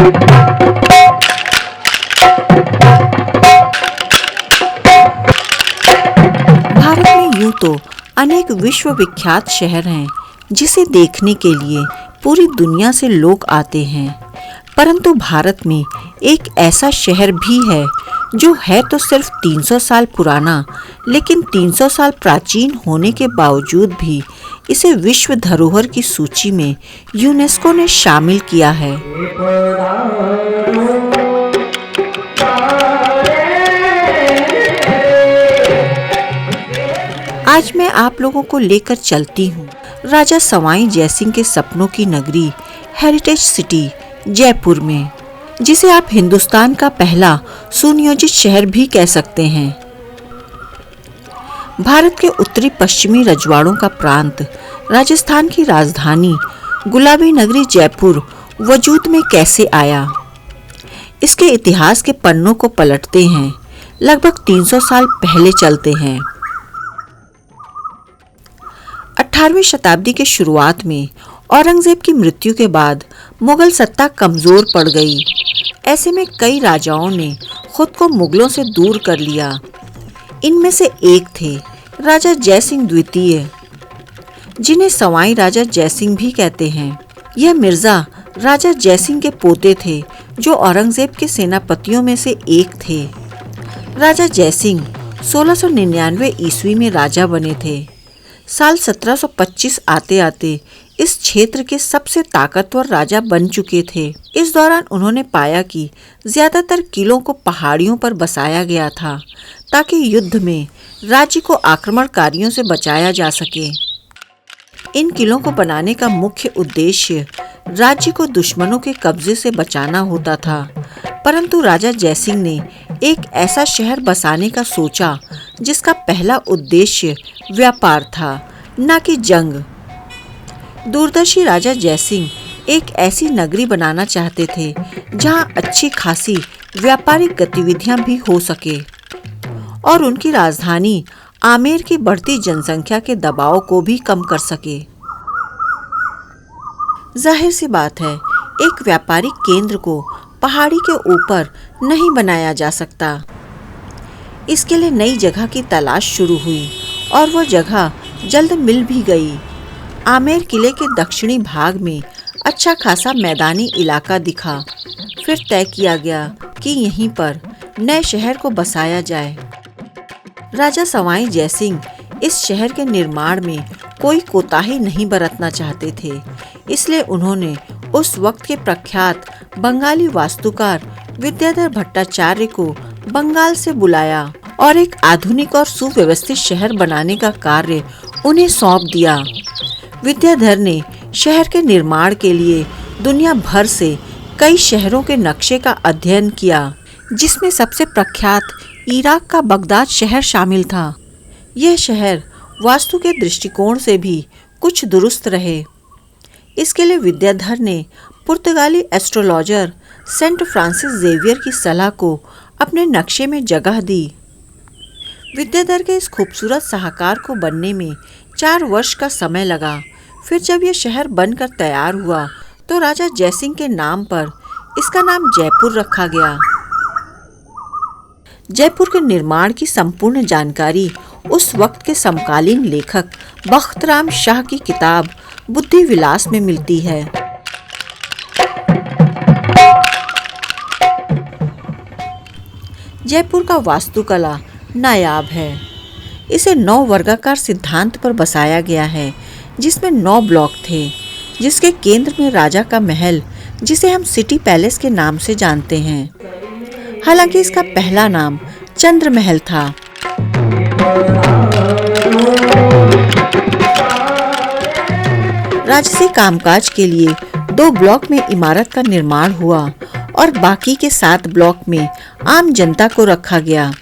भारत में यूं तो अनेक विश्वविख्यात शहर हैं जिसे देखने के लिए पूरी दुनिया से लोग आते हैं, परंतु भारत में एक ऐसा शहर भी है जो है तो सिर्फ 300 साल पुराना, लेकिन 300 साल प्राचीन होने के बावजूद भी इसे विश्व धरोहर की सूची में यूनेस्को ने शामिल किया है। आज मैं आप लोगों को लेकर चलती हूँ राजा सवाई जयसिंह के सपनों की नगरी हेरिटेज सिटी जयपुर में, जिसे आप हिंदुस्तान का पहला सुनियोजित शहर भी कह सकते हैं। भारत के उत्तरी पश्चिमी रजवाड़ों का प्रांत, राजस्थान की राजधानी गुलाबी नगरी जयपुर वजूद में कैसे आया, इसके इतिहास के पन्नों को पलटते हैं। लगभग 300 साल पहले चलते हैं। 18वीं शताब्दी के शुरुआत में औरंगजेब की मृत्यु के बाद मुगल सत्ता कमजोर पड़ गई। ऐसे में कई राजाओं ने खुद को मुगलों से दूर कर लिया। इनमें से एक थे राजा जयसिंह द्वितीय, जिन्हें सवाई राजा जयसिंह भी कहते हैं। यह मिर्जा राजा जयसिंह के पोते थे, जो औरंगजेब के सेनापतियों में से एक थे। राजा जयसिंह 1699 ईस्वी में राजा बने थे। साल 1725 आते आते इस क्षेत्र के सबसे ताकतवर राजा बन चुके थे। इस दौरान उन्होंने पाया कि ज्यादातर किलों को पहाड़ियों पर बसाया गया था, ताकि युद्ध में राज्य को आक्रमणकारियों से बचाया जा सके। इन किलों को बनाने का मुख्य उद्देश्य राज्य को दुश्मनों के कब्जे से बचाना होता था, परंतु राजा जयसिंह ने एक ऐसा शहर बसाने का सोचा जिसका पहला उद्देश्य व्यापार था, न कि जंग। दूरदर्शी राजा जयसिंह एक ऐसी नगरी बनाना चाहते थे जहां अच्छी खासी व्यापारिक गतिविधियां भी हो सके और उनकी राजधानी आमेर की बढ़ती जनसंख्या के दबाव को भी कम कर सके। जाहिर सी बात है, एक व्यापारिक केंद्र को पहाड़ी के ऊपर नहीं बनाया जा सकता। इसके लिए नई जगह की तलाश शुरू हुई और वह जगह जल्द मिल भी गई। आमेर किले के दक्षिणी भाग में अच्छा खासा मैदानी इलाका दिखा। फिर तय किया गया कि यहीं पर नए शहर को बसाया जाए। राजा सवाई जयसिंह इस शहर के निर्माण में कोई कोताही नहीं बरतना चाहते थे, इसलिए उन्होंने उस वक्त के प्रख्यात बंगाली वास्तुकार विद्याधर भट्टाचार्य को बंगाल से बुलाया और एक आधुनिक और सुव्यवस्थित शहर बनाने का कार्य उन्हें सौंप दिया। विद्याधर ने शहर के निर्माण के लिए दुनिया भर से कई शहरों के नक्शे का अध्ययन किया, जिसमें सबसे प्रख्यात इराक का बगदाद शहर शामिल था। यह शहर वास्तु के दृष्टिकोण से भी कुछ दुरुस्त रहे। इसके लिए विद्याधर ने पुर्तगाली एस्ट्रोलॉजर सेंट फ्रांसिस जेवियर की सलाह को अपने नक्शे में जगह दी। विद्याधर के इस खूबसूरत शाहकार को बनने में 4 वर्ष का समय लगा। फिर जब यह शहर बनकर तैयार हुआ तो राजा जयसिंह के नाम पर इसका नाम जयपुर रखा गया। जयपुर के निर्माण की संपूर्ण जानकारी उस वक्त के समकालीन लेखक बख्तराम शाह की किताब बुद्धि विलास में मिलती है। जयपुर का वास्तुकला नायाब है। इसे 9 वर्गाकार सिद्धांत पर बसाया गया है, जिसमें 9 ब्लॉक थे, जिसके केंद्र में राजा का महल, जिसे हम सिटी पैलेस के नाम से जानते हैं। हालांकि इसका पहला नाम चंद्र महल था। राजसी कामकाज के लिए 2 ब्लॉक में इमारत का निर्माण हुआ और बाकी के 7 ब्लॉक में आम जनता को रखा गया।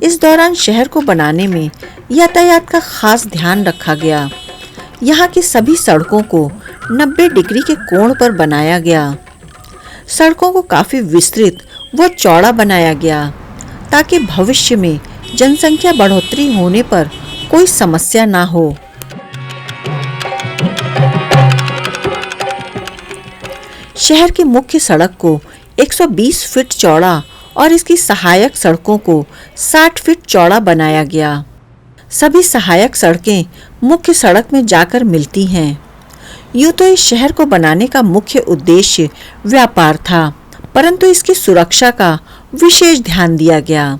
इस दौरान शहर को बनाने में यातायात का खास ध्यान रखा गया। यहाँ की सभी सड़कों को 90 डिग्री के कोण पर बनाया गया। सड़कों को काफी विस्तृत व चौड़ा बनाया गया ताकि भविष्य में जनसंख्या बढ़ोतरी होने पर कोई समस्या ना हो। शहर की मुख्य सड़क को 120 फीट चौड़ा और इसकी सहायक सड़कों को 60 फीट चौड़ा बनाया गया। सभी सहायक सड़कें मुख्य सड़क में जाकर मिलती हैं। यूं तो इस शहर को बनाने का मुख्य उद्देश्य व्यापार था, परंतु इसकी सुरक्षा का विशेष ध्यान दिया गया।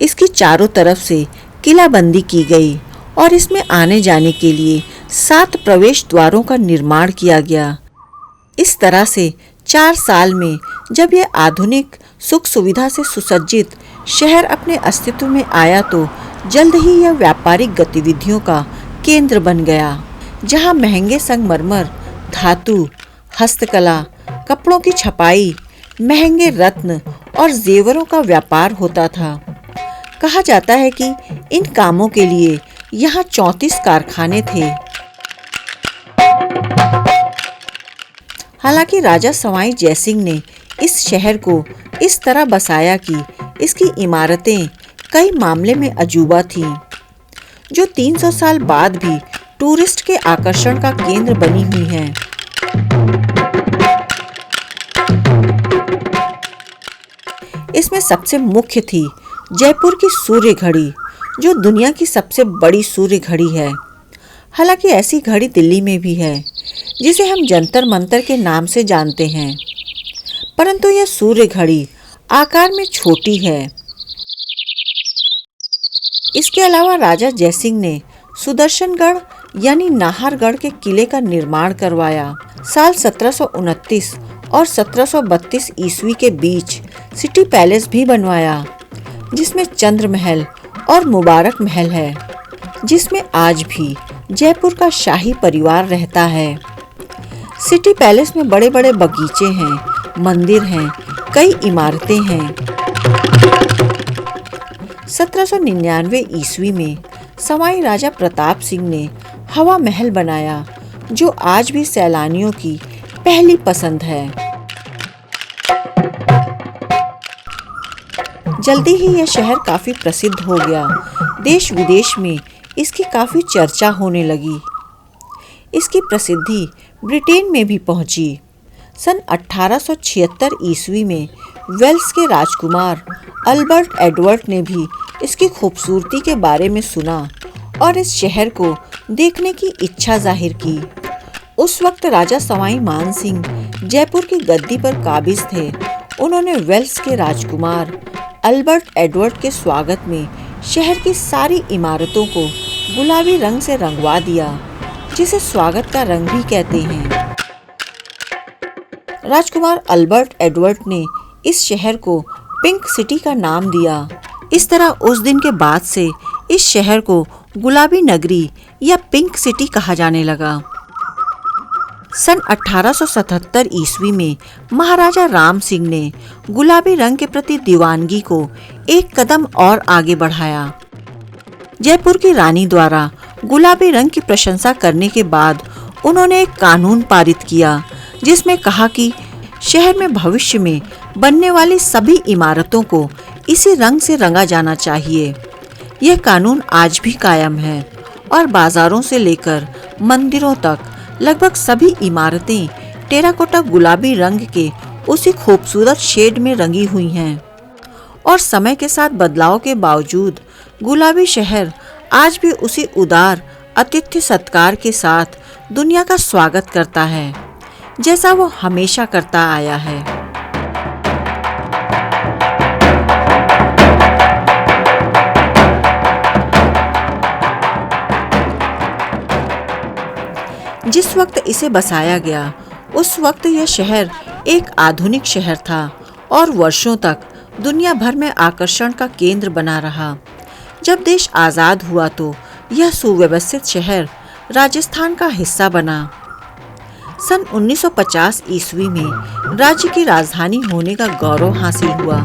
इसकी चारों तरफ से किलाबंदी की गई और इसमें आने जाने के लिए 7 प्रवेश द्वारों का निर्माण किया गया। इस तरह से 4 साल में जब यह आधुनिक सुख सुविधा से सुसज्जित शहर अपने अस्तित्व में आया तो जल्द ही यह व्यापारिक गतिविधियों का केंद्र बन गया, जहां महंगे संगमरमर, धातु, हस्तकला, कपड़ों की छपाई, महंगे रत्न और जेवरों का व्यापार होता था। कहा जाता है कि इन कामों के लिए यहाँ 34 कारखाने थे। हालांकि राजा सवाई जयसिंह ने इस शहर को इस तरह बसाया कि इसकी इमारतें कई मामले में अजूबा थीं, जो 300 साल बाद भी टूरिस्ट के आकर्षण का केंद्र बनी हुई हैं। इसमें सबसे मुख्य थी जयपुर की सूर्य घड़ी, जो दुनिया की सबसे बड़ी सूर्य घड़ी है। हालांकि ऐसी घड़ी दिल्ली में भी है, जिसे हम जंतर मंतर के नाम से जानते हैं, परंतु यह सूर्य घड़ी आकार में छोटी है। इसके अलावा राजा जयसिंह ने सुदर्शनगढ़ यानी नाहरगढ़ के किले का निर्माण करवाया। साल 1729 और 1732 ईस्वी के बीच सिटी पैलेस भी बनवाया, जिसमें चंद्र महल और मुबारक महल है, जिसमें आज भी जयपुर का शाही परिवार रहता है। सिटी पैलेस में बड़े बड़े बगीचे हैं, मंदिर हैं, कई इमारतें हैं। 1799 ईस्वी में सवाई राजा प्रताप सिंह ने हवा महल बनाया, जो आज भी सैलानियों की पहली पसंद है। जल्दी ही यह शहर काफी प्रसिद्ध हो गया। देश विदेश में इसकी काफी चर्चा होने लगी। इसकी प्रसिद्धि ब्रिटेन में भी पहुंची। सन 1876 ईस्वी में वेल्स के राजकुमार अल्बर्ट एडवर्ड ने भी इसकी खूबसूरती के बारे में सुना और इस शहर को देखने की इच्छा जाहिर की। उस वक्त राजा सवाई मान सिंह जयपुर की गद्दी पर काबिज थे। उन्होंने वेल्स के राजकुमार अल्बर्ट एडवर्ड के स्वागत में शहर की सारी इमारतों को गुलाबी रंग से रंगवा दिया, जिसे स्वागत का रंग भी कहते हैं। राजकुमार अल्बर्ट एडवर्ड ने इस शहर को पिंक सिटी का नाम दिया। इस तरह उस दिन के बाद से इस शहर को गुलाबी नगरी या पिंक सिटी कहा जाने लगा। सन 1877 ईस्वी में महाराजा राम सिंह ने गुलाबी रंग के प्रति दीवानगी को एक कदम और आगे बढ़ाया। जयपुर की रानी द्वारा गुलाबी रंग की प्रशंसा करने के बाद उन्होंने एक कानून पारित किया, जिसमें कहा कि शहर में भविष्य में बनने वाली सभी इमारतों को इसी रंग से रंगा जाना चाहिए। यह कानून आज भी कायम है और बाजारों से लेकर मंदिरों तक लगभग सभी इमारतें टेराकोटा गुलाबी रंग के उसी खूबसूरत शेड में रंगी हुई हैं। और समय के साथ बदलाव के बावजूद गुलाबी शहर आज भी उसी उदार आतिथ्य सत्कार के साथ दुनिया का स्वागत करता है, जैसा वो हमेशा करता आया है। जिस वक्त इसे बसाया गया, उस वक्त यह शहर एक आधुनिक शहर था और वर्षों तक दुनिया भर में आकर्षण का केंद्र बना रहा। जब देश आज़ाद हुआ तो यह सुव्यवस्थित शहर राजस्थान का हिस्सा बना। सन 1950 ईस्वी में राज्य की राजधानी होने का गौरव हासिल हुआ।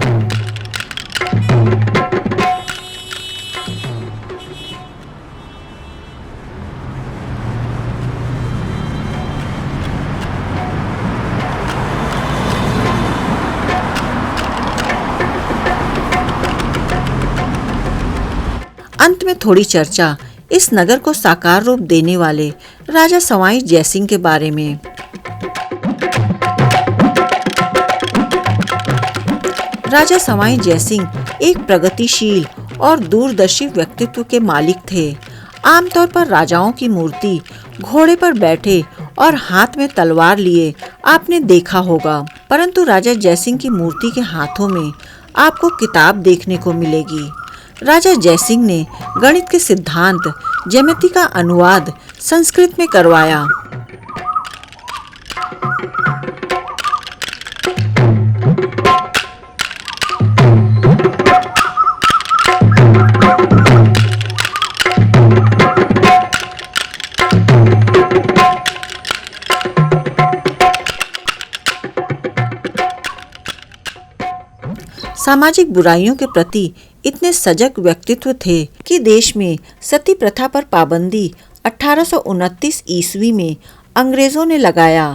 अंत में थोड़ी चर्चा इस नगर को साकार रूप देने वाले राजा सवाई जयसिंह के बारे में। राजा सवाई जयसिंह एक प्रगतिशील और दूरदर्शी व्यक्तित्व के मालिक थे। आमतौर पर राजाओं की मूर्ति घोड़े पर बैठे और हाथ में तलवार लिए आपने देखा होगा, परंतु राजा जयसिंह की मूर्ति के हाथों में आपको किताब देखने को मिलेगी। राजा जयसिंह ने गणित के सिद्धांत ज्यामिति का अनुवाद संस्कृत में करवाया। सामाजिक बुराइयों के प्रति इतने सजग व्यक्तित्व थे कि देश में सती प्रथा पर पाबंदी 1829 ईस्वी में अंग्रेजों ने लगाया,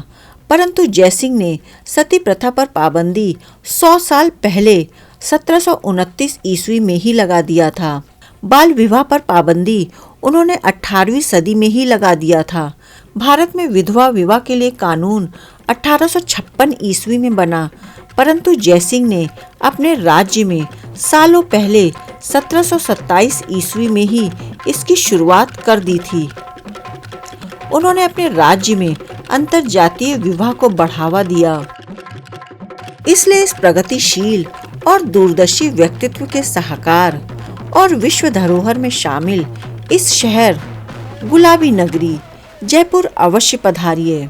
परंतु जयसिंह ने सती प्रथा पर पाबंदी 100 साल पहले 1729 ईस्वी में ही लगा दिया था। बाल विवाह पर पाबंदी उन्होंने 18वीं सदी में ही लगा दिया था। भारत में विधवा विवाह के लिए कानून 1856 ईस्वी में बना, परंतु जयसिंह ने अपने राज्य में सालों पहले 1727 ईस्वी में ही इसकी शुरुआत कर दी थी। उन्होंने अपने राज्य में अंतरजातीय विवाह को बढ़ावा दिया। इसलिए इस प्रगतिशील और दूरदर्शी व्यक्तित्व के सहाकार और विश्व धरोहर में शामिल इस शहर गुलाबी नगरी जयपुर अवश्य पधारिए।